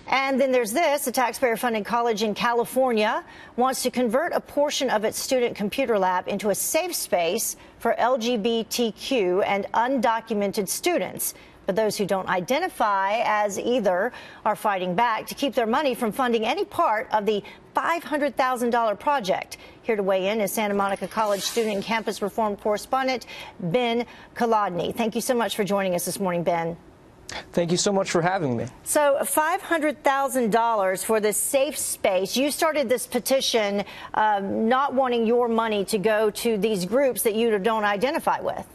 And then there's this. A taxpayer-funded college in California wants to convert a portion of its student computer lab into a safe space for LGBTQ and undocumented students. But those who don't identify as either are fighting back to keep their money from funding any part of the $500,000 project. Here to weigh in is Santa Monica College student and campus reform correspondent Ben Kolodny. Thank you so much for joining us this morning, Ben. Thank you so much for having me. So $500,000 for this safe space. You started this petition not wanting your money to go to these groups that you don't identify with.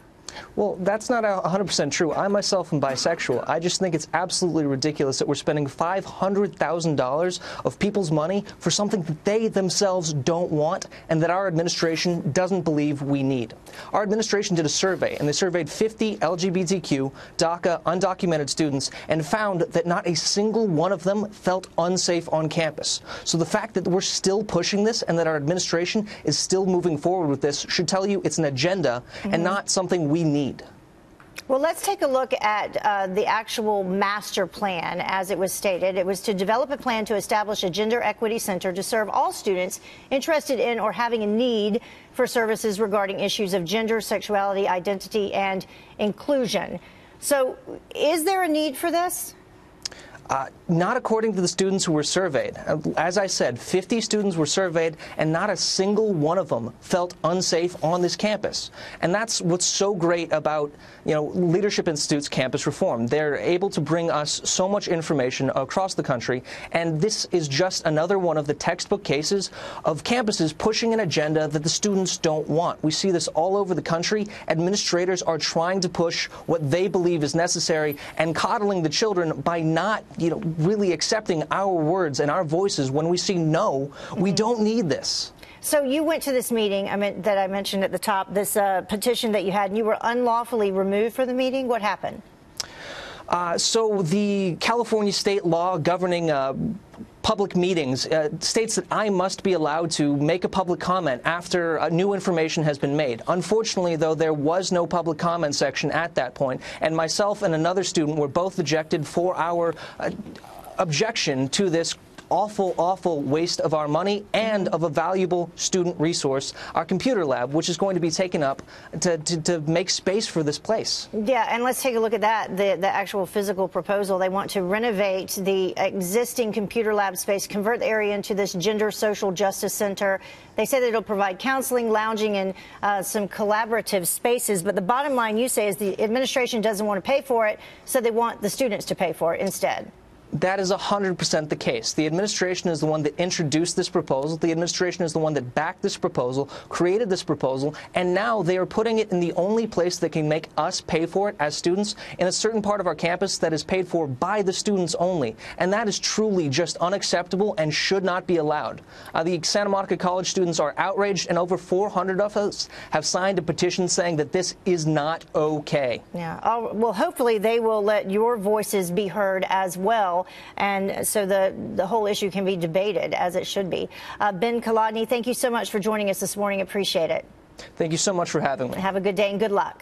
Well, that's not 100% true. I myself am bisexual. I just think it's absolutely ridiculous that we're spending $500,000 of people's money for something that they themselves don't want and that our administration doesn't believe we need. Our administration did a survey, and they surveyed 50 LGBTQ, DACA, undocumented students, and found that not a single one of them felt unsafe on campus. So the fact that we're still pushing this and that our administration is still moving forward with this should tell you it's an agenda and not something we need. Well, let's take a look at the actual master plan as it was stated. It was to develop a plan to establish a gender equity center to serve all students interested in or having a need for services regarding issues of gender, sexuality, identity, and inclusion. So is there a need for this? Not according to the students who were surveyed. As I said, 50 students were surveyed, and not a single one of them felt unsafe on this campus. And that's what's so great about, Leadership Institute's campus reform. They're able to bring us so much information across the country, and this is just another one of the textbook cases of campuses pushing an agenda that the students don't want. We see this all over the country. Administrators are trying to push what they believe is necessary and coddling the children by not really accepting our words and our voices when we see, no, we don't need this. So you went to this meeting that I mentioned at the top, this petition that you had, and you were unlawfully removed from the meeting. What happened? So the California state law governing public meetings states that I must be allowed to make a public comment after new information has been made. Unfortunately, though, there was no public comment section at that point, and myself and another student were both ejected for our objection to this awful waste of our money and of a valuable student resource, our computer lab, which is going to be taken up to make space for this place. Yeah, and let's take a look at that, the actual physical proposal. They want to renovate the existing computer lab space, convert the area into this gender social justice center. They say that it'll provide counseling, lounging, and some collaborative spaces. But the bottom line, you say, is the administration doesn't want to pay for it, so they want the students to pay for it instead. That is 100% the case. The administration is the one that introduced this proposal. The administration is the one that backed this proposal, created this proposal, and now they are putting it in the only place that can make us pay for it as students, in a certain part of our campus that is paid for by the students only. And that is truly just unacceptable and should not be allowed. The Santa Monica College students are outraged, and over 400 of us have signed a petition saying that this is not okay. Yeah. Well, hopefully they will let your voices be heard as well, and so the whole issue can be debated as it should be. Ben Kolodny, thank you so much for joining us this morning. Appreciate it. Thank you so much for having me. Have a good day and good luck.